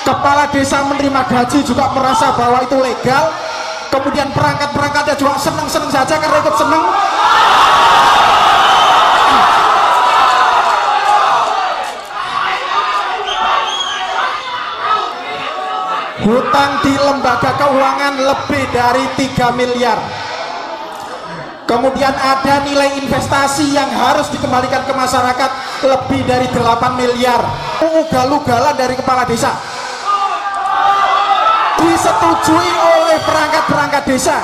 kepala desa menerima gaji juga merasa bahwa itu legal, kemudian perangkat-perangkatnya juga seneng-seneng saja karena ikut seneng. Hutang di lembaga keuangan lebih dari 3 miliar. Kemudian ada nilai investasi yang harus dikembalikan ke masyarakat lebih dari 8 miliar. Ugal-ugalan dari kepala desa disetujui oleh perangkat-perangkat desa,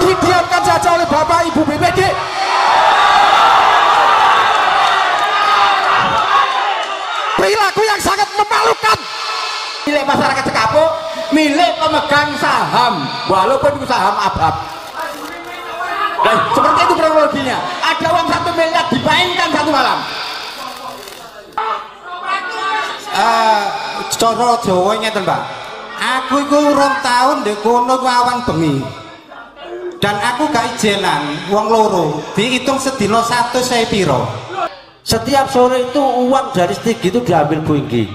didiamkan saja oleh Bapak Ibu BPD. Perilaku yang sangat memalukan. Milik masyarakat sekapuk, milik pemegang saham, walaupun itu saham abab. Dan seperti itu kronologinya. Ada uang 1 miliar dimainkan satu malam. Cara Jawa ngeten, Pak. Aku iku urung tahun ndek kono awan bengi. Dan aku gak ijenan wong loro. Dihitung sedina 100 saya piro. Setiap sore itu uang dari Stigi itu diambil Bu Inggi.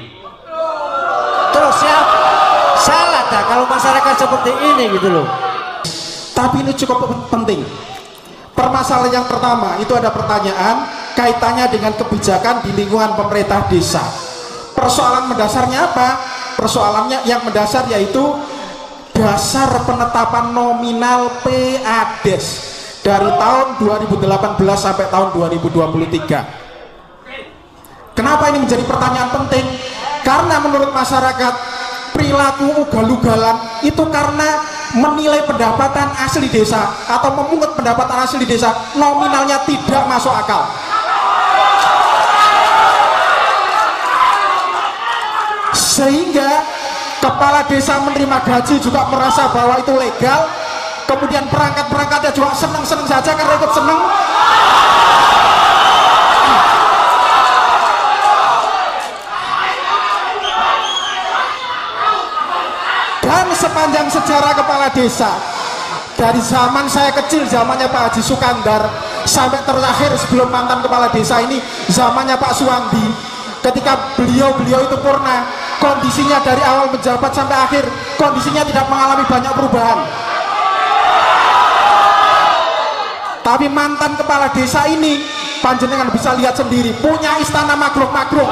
Terus siapa? Salah dah kalau masyarakat seperti ini gitu loh. Tapi ini cukup penting. Permasalahan yang pertama itu ada pertanyaan kaitannya dengan kebijakan di lingkungan pemerintah desa. Persoalan mendasarnya apa? Persoalannya yang mendasar yaitu dasar penetapan nominal PADES dari tahun 2018 sampai tahun 2023. Kenapa ini menjadi pertanyaan penting? Karena menurut masyarakat perilaku ugal-ugalan itu karena menilai pendapatan asli desa atau memungut pendapatan asli desa nominalnya tidak masuk akal. Sehingga kepala desa menerima gaji juga merasa bahwa itu legal, kemudian perangkat-perangkatnya juga seneng-seneng saja karena ikut seneng. Dan sepanjang sejarah kepala desa, dari zaman saya kecil, zamannya Pak Haji Sukandar, sampai terakhir sebelum mantan kepala desa ini, zamannya Pak Suwandi, ketika beliau itu purna, kondisinya dari awal menjabat sampai akhir, kondisinya tidak mengalami banyak perubahan. Tapi mantan kepala desa ini, panjenengan bisa lihat sendiri, punya istana makruk-makruk.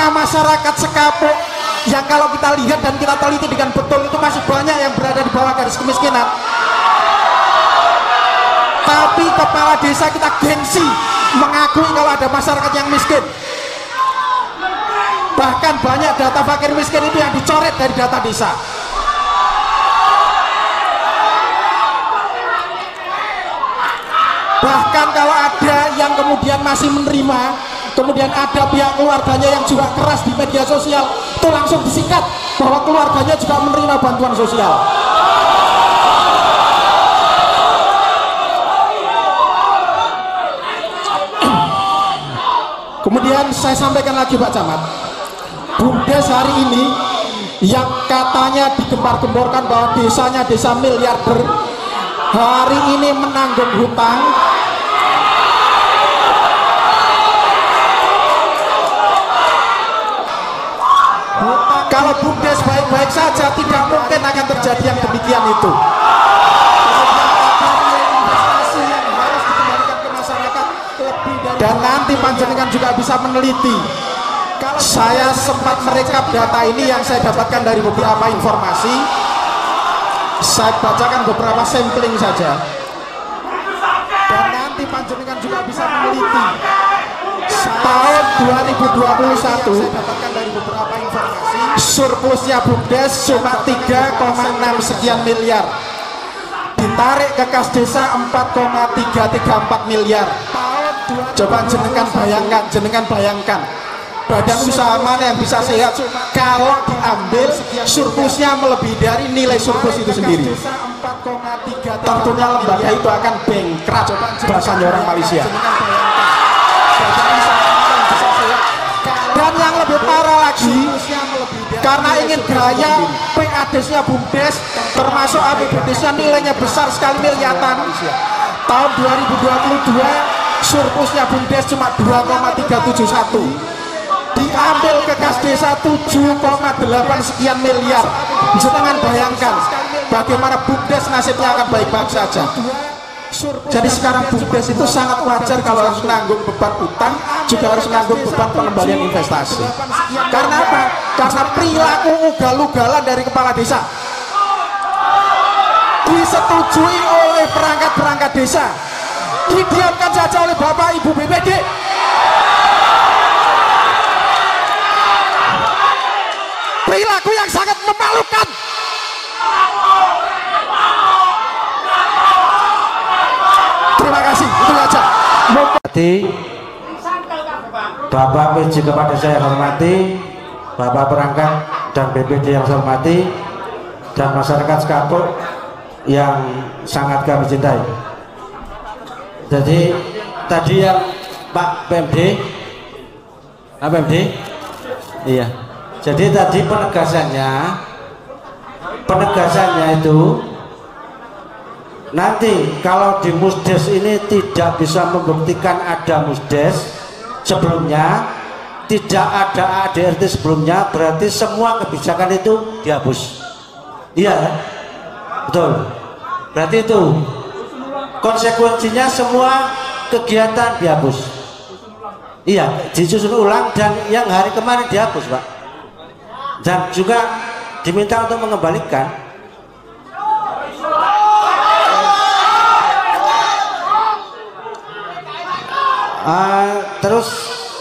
Masyarakat sekapuk yang kalau kita lihat dan kita teliti dengan betul itu masih banyak yang berada di bawah garis kemiskinan. Tapi kepala desa kita gengsi mengakui kalau ada masyarakat yang miskin. Bahkan banyak data fakir miskin itu yang dicoret dari data desa. Bahkan kalau ada yang kemudian masih menerima, kemudian ada pihak keluarganya yang juga keras di media sosial, itu langsung disikat bahwa keluarganya juga menerima bantuan sosial. Kemudian saya sampaikan lagi Pak Camat, BUMDes hari ini yang katanya digembar-gemborkan bahwa desanya desa miliarder, hari ini menanggung hutang. Kalau BUMDes baik-baik saja, tidak mungkin akan terjadi yang demikian itu. Dan nanti panjenengan juga bisa meneliti. Saya sempat merekap data ini yang saya dapatkan dari beberapa informasi. Saya bacakan beberapa sampling saja. Dan nanti panjenengan juga bisa meneliti. Tahun 2021 saya dapatkan dari beberapa informasi, surplusnya BUMDes cuma 3,6 sekian miliar, ditarik ke kas desa 4,334 miliar. Coba jenengan bayangkan badan usaha mana yang bisa sehat kalau diambil surplusnya melebihi dari nilai surplus itu sendiri. Tentunya lembaga itu akan bankrupt, bahasanya orang Malaysia. Dan yang lebih parah lagi, karena ingin gaya PADES-nya BUMDes termasuk APBDes-nya nilainya besar sekali miliaran. Tahun 2022 surplusnya BUMDes cuma 2,371, diambil ke kas desa 7,8 sekian miliar. Jangan bayangkan bagaimana BUMDes nasibnya akan baik-baik saja. Jadi sekarang BUMDes itu sangat wajar kalau harus menanggung beban utang, juga harus menanggung beban pengembalian investasi. Karena apa? Karena perilaku ugal-ugalan dari kepala desa disetujui oleh perangkat-perangkat desa, didiamkan saja oleh Bapak Ibu BPD. Perilaku yang sangat memalukan. Terima kasih, itu aja. Bapak PJ kepada saya hormati, Bapak perangkat dan BPD yang saya hormati, dan masyarakat Sekapuk yang sangat kami cintai. Jadi tadi yang Pak PMD, Pak PMD, iya. Jadi tadi penegasannya itu nanti kalau di Musdes ini tidak bisa membuktikan ada Musdes sebelumnya, tidak ada ADRT sebelumnya, berarti semua kebijakan itu dihapus. Iya, betul. Berarti itu konsekuensinya semua kegiatan dihapus. Iya, disusun ulang dan yang hari kemarin dihapus, Pak. Dan juga diminta untuk mengembalikan. Terus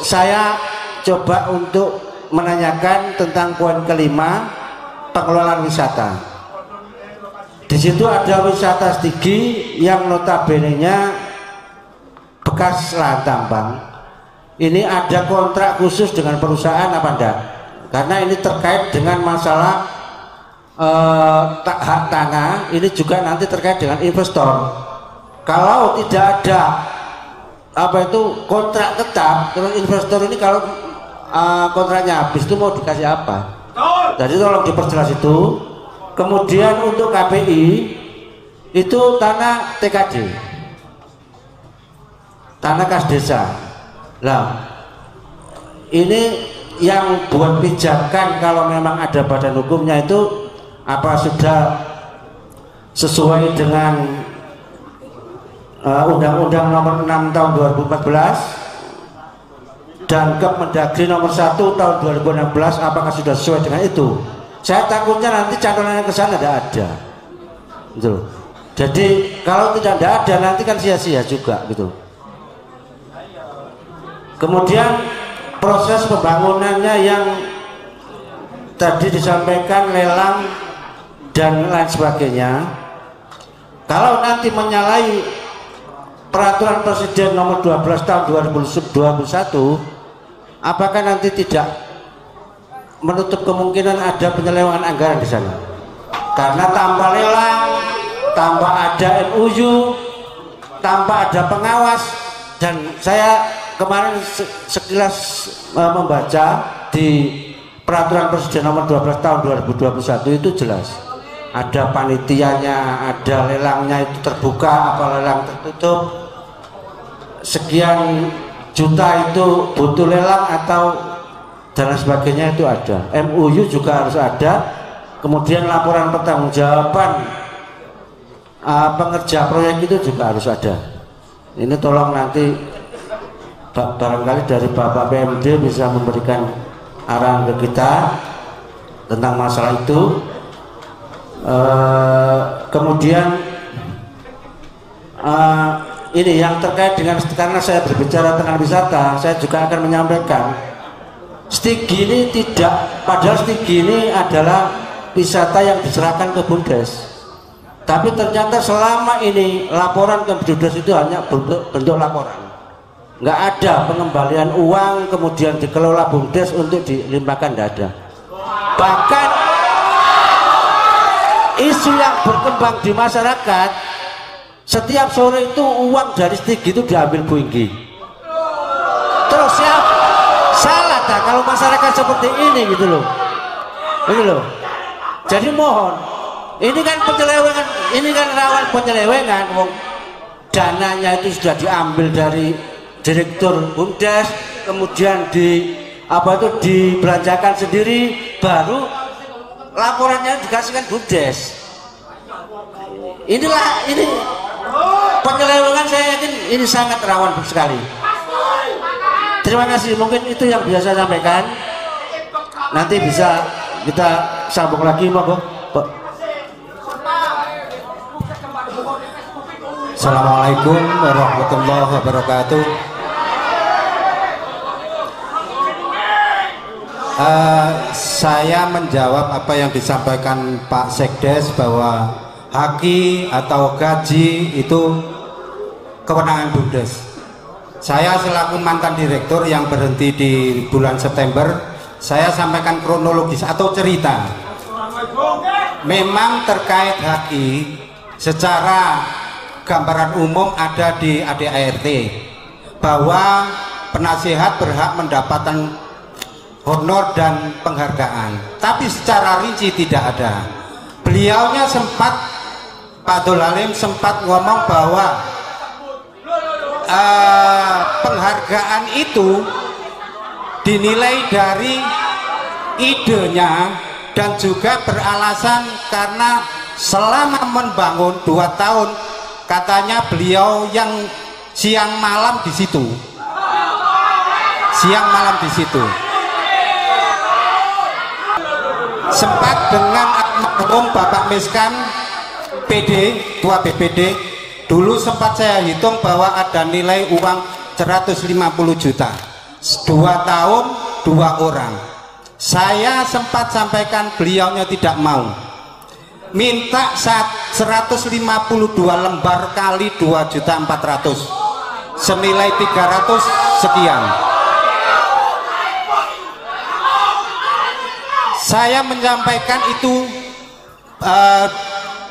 saya coba untuk menanyakan tentang poin kelima, pengelolaan wisata. Di situ ada wisata Stigi yang notabene-nya bekas lahan tambang. Ini ada kontrak khusus dengan perusahaan apa enggak? Karena ini terkait dengan masalah hak tanah, ini juga nanti terkait dengan investor. Kalau tidak ada kontrak tetap dengan investor ini, kalau kontraknya habis itu mau dikasih apa? Jadi tolong diperjelas itu. Kemudian untuk KPI itu tanah TKD, tanah kas desa. Nah, ini yang buat pijakan kalau memang ada badan hukumnya itu apa sudah sesuai dengan Undang-Undang Nomor 6 Tahun 2014 dan Kemendagri Nomor 1 Tahun 2016, apakah sudah sesuai dengan itu? Saya takutnya nanti catatannya ke sana tidak ada, gitu. Jadi kalau tidak ada nanti kan sia-sia juga, gitu. Kemudian proses pembangunannya yang tadi disampaikan lelang dan lain sebagainya, kalau nanti menyalahi peraturan Presiden nomor 12 tahun 2021, apakah nanti tidak menutup kemungkinan ada penyelewengan anggaran di sana? Karena tanpa lelang, tanpa ada MUU, tanpa ada pengawas, dan saya kemarin sekilas membaca di peraturan Presiden nomor 12 tahun 2021 itu jelas ada panitianya, ada lelangnya itu terbuka apa lelang tertutup, sekian juta itu butuh lelang atau dan sebagainya itu ada. MUU juga harus ada. Kemudian laporan pertanggungjawaban pengerja proyek itu juga harus ada. Ini tolong nanti barangkali dari Bapak PMD bisa memberikan arahan ke kita tentang masalah itu. Kemudian ini yang terkait dengan, karena saya berbicara tentang wisata, saya juga akan menyampaikan Stigi ini tidak, padahal Stigi ini adalah wisata yang diserahkan ke BUMDes, tapi ternyata selama ini laporan ke BUMDes itu hanya bentuk laporan. Nggak ada pengembalian uang kemudian dikelola BUMDes untuk dilimpahkan, nggak ada. Bahkan isu yang berkembang di masyarakat, setiap sore itu uang dari Stigi itu diambil Bu Inggi. Terus siapa salah dah kalau masyarakat seperti ini, gitu loh. Ini loh. Jadi mohon, ini kan penyelewengan, ini kan rawan penyelewengan. Dananya itu sudah diambil dari direktur BUMDes, kemudian dibelanjakan sendiri, baru laporannya dikasihkan BUMDes. Ini penyelewengan, saya yakin ini sangat rawan sekali. Terima kasih, mungkin itu yang bisa saya sampaikan. Nanti bisa kita sambung lagi, monggo. Assalamualaikum warahmatullahi wabarakatuh. Saya menjawab apa yang disampaikan Pak Sekdes bahwa haki atau gaji itu kewenangan BUMDes. Saya selaku mantan direktur yang berhenti di bulan September, saya sampaikan kronologis atau cerita. Memang terkait haki secara gambaran umum ada di ADART bahwa penasihat berhak mendapatkan honor dan penghargaan, tapi secara rinci tidak ada. Beliaunya sempat, Pak Abdul Halim sempat ngomong bahwa penghargaan itu dinilai dari idenya dan juga beralasan karena selama membangun 2 tahun katanya beliau yang siang malam di situ. Sempat dengan almarhum Bapak Miskan PD, Ketua BPD, dulu sempat saya hitung bahwa ada nilai uang 150 juta 2 tahun 2 orang. Saya sempat sampaikan, beliaunya tidak mau, minta 152 lembar kali 2.400.000 senilai 300 sekian. Saya menyampaikan itu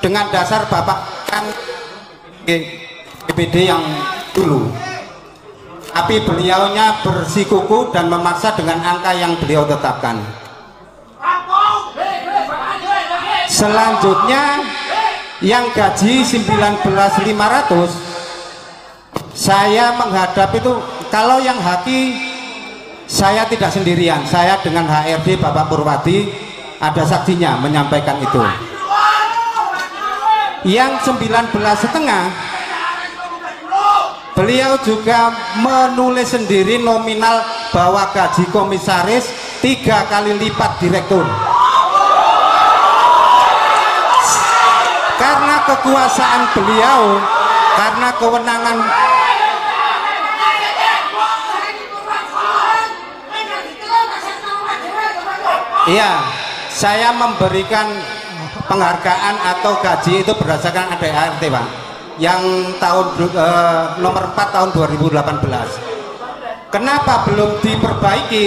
dengan dasar Bapak kan BPD yang dulu, tapi beliaunya bersikuku dan memaksa dengan angka yang beliau tetapkan. Selanjutnya yang gaji 19.500, saya menghadap itu, kalau yang haki saya tidak sendirian, saya dengan HRD Bapak Purwadi, ada saksinya menyampaikan itu. Yang 19,5 beliau juga menulis sendiri nominal bahwa gaji komisaris 3 kali lipat direktur. Karena kekuasaan beliau, karena kewenangan, iya, saya memberikan penghargaan atau gaji itu berdasarkan ADART, Pak, yang tahun nomor 4 tahun 2018. Kenapa belum diperbaiki?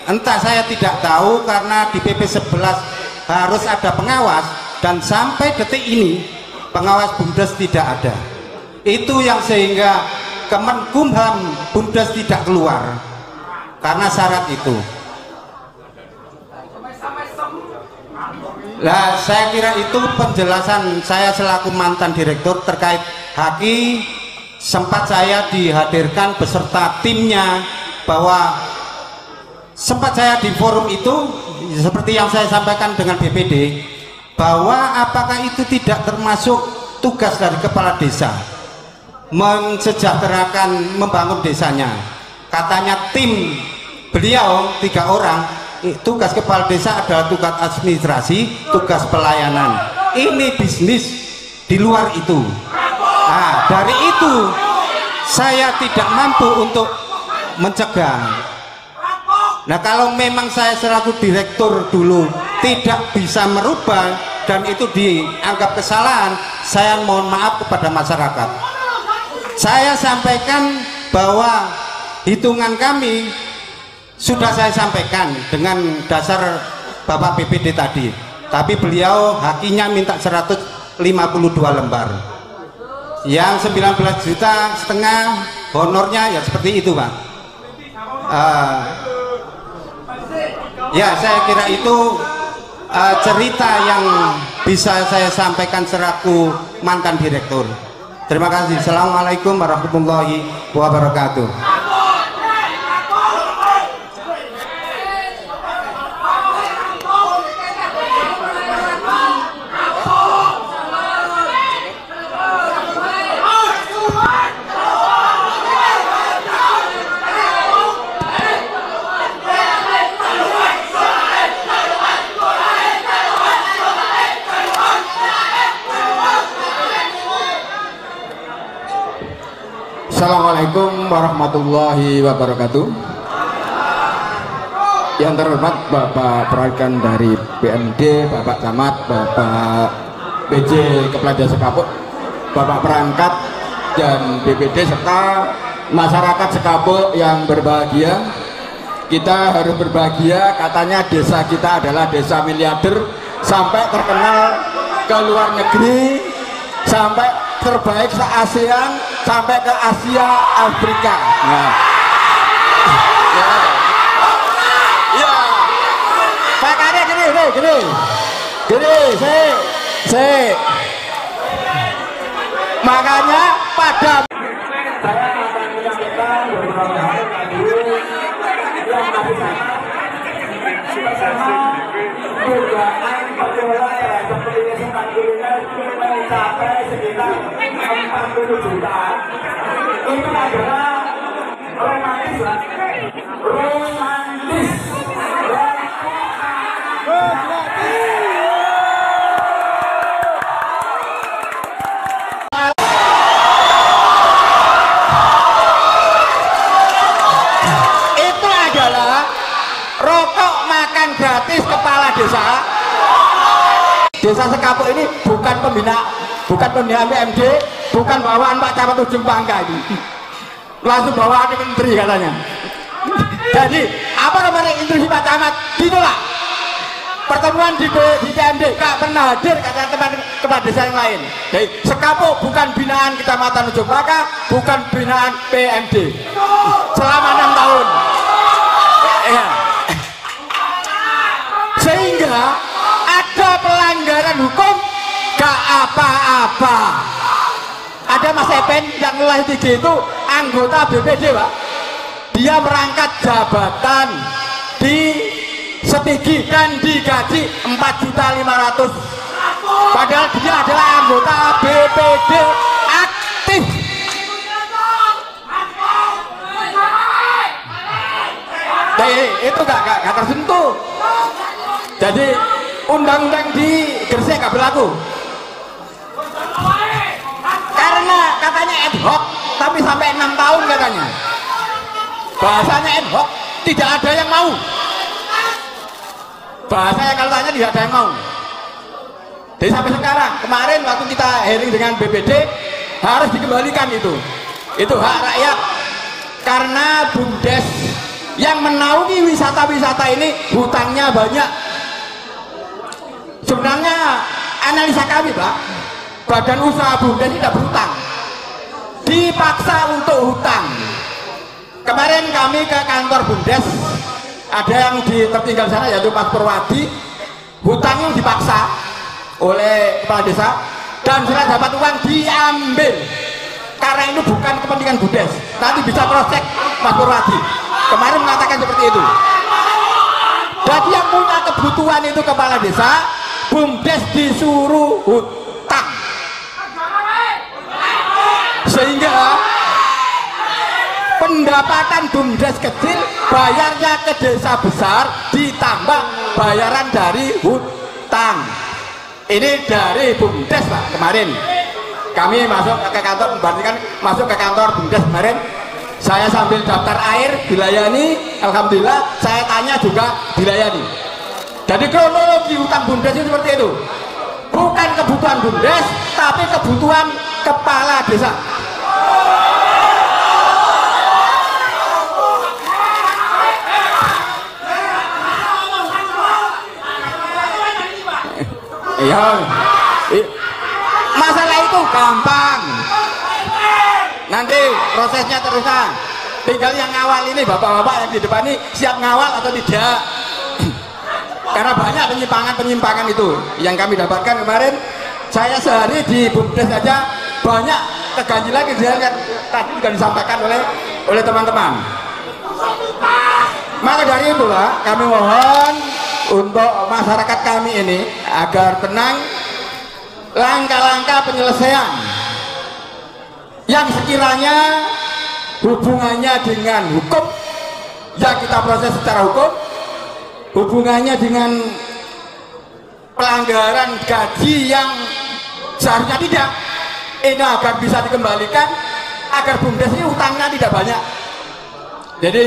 Entah, saya tidak tahu, karena di PP 11 harus ada pengawas dan sampai detik ini pengawas BUMDes tidak ada. Itu yang sehingga Kemenkumham BUMDes tidak keluar karena syarat itu. Nah, saya kira itu penjelasan saya selaku mantan direktur terkait haki. Sempat saya dihadirkan beserta timnya, bahwa sempat saya di forum itu seperti yang saya sampaikan dengan BPD, bahwa apakah itu tidak termasuk tugas dari kepala desa mensejahterakan, membangun desanya. Katanya tim beliau 3 orang, tugas kepala desa adalah tugas administrasi, tugas pelayanan. Ini bisnis di luar itu. Nah, dari itu saya tidak mampu untuk mencegah. Nah, kalau memang saya selaku direktur dulu tidak bisa merubah dan itu dianggap kesalahan, saya mohon maaf kepada masyarakat. Saya sampaikan bahwa hitungan kami sudah saya sampaikan dengan dasar Bapak BPD tadi, tapi beliau hakinya minta 152 lembar. Yang 19,5 juta honornya ya seperti itu, Pak. Ya, saya kira itu cerita yang bisa saya sampaikan selaku mantan direktur. Terima kasih. Assalamualaikum warahmatullahi wabarakatuh. Assalamualaikum warahmatullahi wabarakatuh. Yang terhormat Bapak Perwakilan dari BMD, Bapak Camat, Bapak PJ Kepala Desa Sekapuk, Bapak Perangkat dan BPD serta masyarakat Sekapuk yang berbahagia. Kita harus berbahagia, katanya desa kita adalah desa miliarder, sampai terkenal ke luar negeri, sampai terbaik se-ASEAN, sampai ke Asia Afrika. Nah. Ya. Makanya gini, saya makanya pada saya akan menyampaikan beberapa hal tadi yang tadi sama dugaan pengelola terhadap pendidikan kuliner mencapai sekitar 40 juta. Itu adalah romantis. Itu adalah rokok makan gratis kepala desa. Desa Sekapuk ini bukan pembinaan PMD, bukan bawaan Pak Camat Ujung Pangka ini. Langsung bawaan menteri katanya. Jadi apa namanya instruksi Pak Camat ditolak. Pertemuan di PMD gak pernah hadir kata teman kepala desa yang lain. Jadi Sekapuk bukan binaan Kecamatan Ujung Pangka, bukan binaan PMD. Selama 6 tahun. Ya. Sehingga ada pelanggaran hukum gak apa-apa. Ada Mas Epen yang mulai 3 itu anggota BPD Pak, dia merangkat jabatan di Setigi dan digaji 4.500.000, padahal dia adalah anggota BPD aktif. Itu gak tersentuh. Jadi undang-undang di Gresik gak berlaku karena katanya ad hoc, tapi sampai 6 tahun katanya bahasanya ad hoc, tidak ada yang mau. Bahasanya kalau tanya tidak ada yang mau. Jadi sampai sekarang, kemarin waktu kita hearing dengan BPD harus dikembalikan itu hak rakyat, karena BUMDes yang menaungi wisata-wisata ini hutangnya banyak. Sebenarnya analisa kami Pak, badan usaha BUMDes tidak berhutang, dipaksa untuk hutang. Kemarin kami ke kantor BUMDes, ada yang tertinggal sana yaitu Mas Purwadi, hutangnya dipaksa oleh kepala desa dan sudah dapat uang diambil karena ini bukan kepentingan BUMDes. Nanti bisa cross check Mas Purwadi, kemarin mengatakan seperti itu. Jadi yang punya kebutuhan itu kepala desa, BUMDes disuruh hutang, sehingga pendapatan BUMDes kecil, bayarnya ke desa besar, ditambah bayaran dari hutang. Ini dari BUMDes Pak. Kemarin kami masuk ke kantor, membandingkan masuk ke kantor BUMDes kemarin, saya sambil daftar air dilayani, alhamdulillah. Saya tanya juga dilayani. Jadi kronologi hutang BUMDes itu seperti itu, bukan kebutuhan BUMDes tapi kebutuhan kepala desa. Iya, masalah itu gampang, nanti prosesnya terusan. Tinggal yang ngawal ini, bapak-bapak yang di depan ini siap ngawal atau tidak. Karena banyak penyimpangan itu yang kami dapatkan kemarin. Saya sehari di BUMDes saja banyak keganjilan yang tadi juga disampaikan oleh teman-teman. Maka dari itulah kami mohon untuk masyarakat kami ini agar tenang, langkah-langkah penyelesaian yang sekiranya hubungannya dengan hukum yang kita proses secara hukum, hubungannya dengan pelanggaran gaji yang seharusnya tidak, ini agar bisa dikembalikan agar BUMDes ini utangnya tidak banyak. Jadi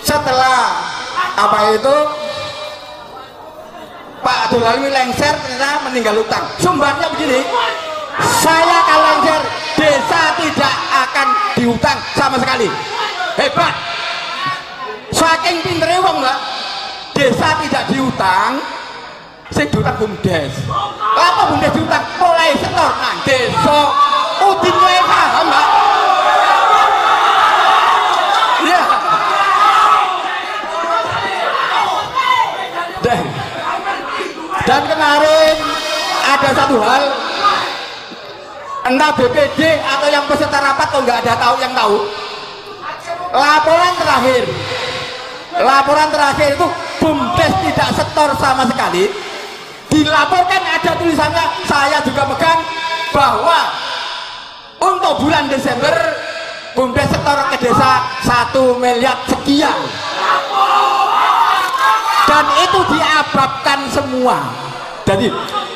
setelah apa itu Pak Abdul Halim lengser ternyata meninggal utang. Sumbernya begini, saya kalau lengser desa tidak akan diutang sama sekali. Hebat, saking pintere wong Mbak, desa tidak diutang, sing diutang BUMDes. Apa BUMDes diutang? Mulai setor nang desa, udin wae paham Mbak. Ya. Dan kemarin ada satu hal, entah BPD atau yang peserta rapat kok nggak ada tahu yang tahu. Laporan terakhir itu BUMDes tidak setor sama sekali. Dilaporkan ada tulisannya, saya juga pegang bahwa untuk bulan Desember BUMDes setor ke desa 1 miliar sekian. Dan itu diababkan semua. Jadi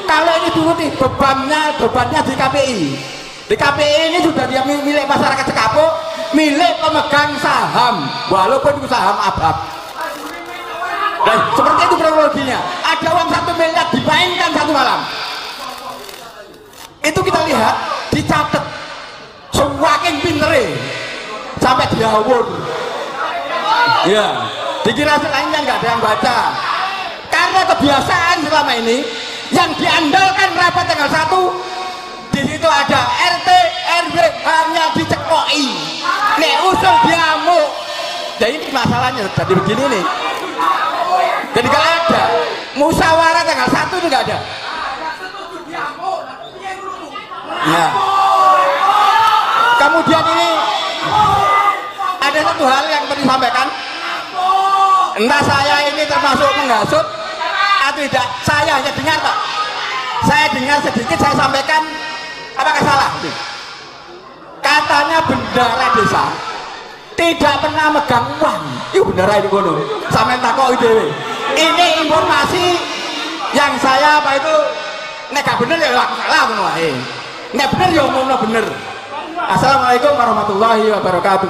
kalau ini turuti bebannya di KPI. Di KPI ini sudah dia milik masyarakat Sekapuk, milik pemegang saham, walaupun itu saham abab. Dan seperti itu kronologinya. Ada uang 1 miliar dimainkan satu malam. Itu kita lihat, dicatat, semakin pintere sampai diawur. Ya. Dikira lainnya nggak ada yang baca, karena kebiasaan selama ini yang diandalkan rapat tanggal 1 di situ ada RT RW hanya dicekoi, nek usul diamuk. Jadi ini masalahnya jadi begini nih. Jadi kalau ada musyawarah tanggal 1 itu nggak ada. Nah, kemudian ini ada satu hal yang perlu disampaikan. Entah saya ini termasuk menghasut atau tidak, saya hanya dengar Pak. Saya dengar sedikit, saya sampaikan, apakah salah? Katanya bendara desa tidak pernah megang uang. Itu bendara ini kono. Sampai takok ide. Ini informasi yang saya apa itu nek gak bener ya salah ngono wae. Nek bener ya ngomong bener. Assalamualaikum warahmatullahi wabarakatuh.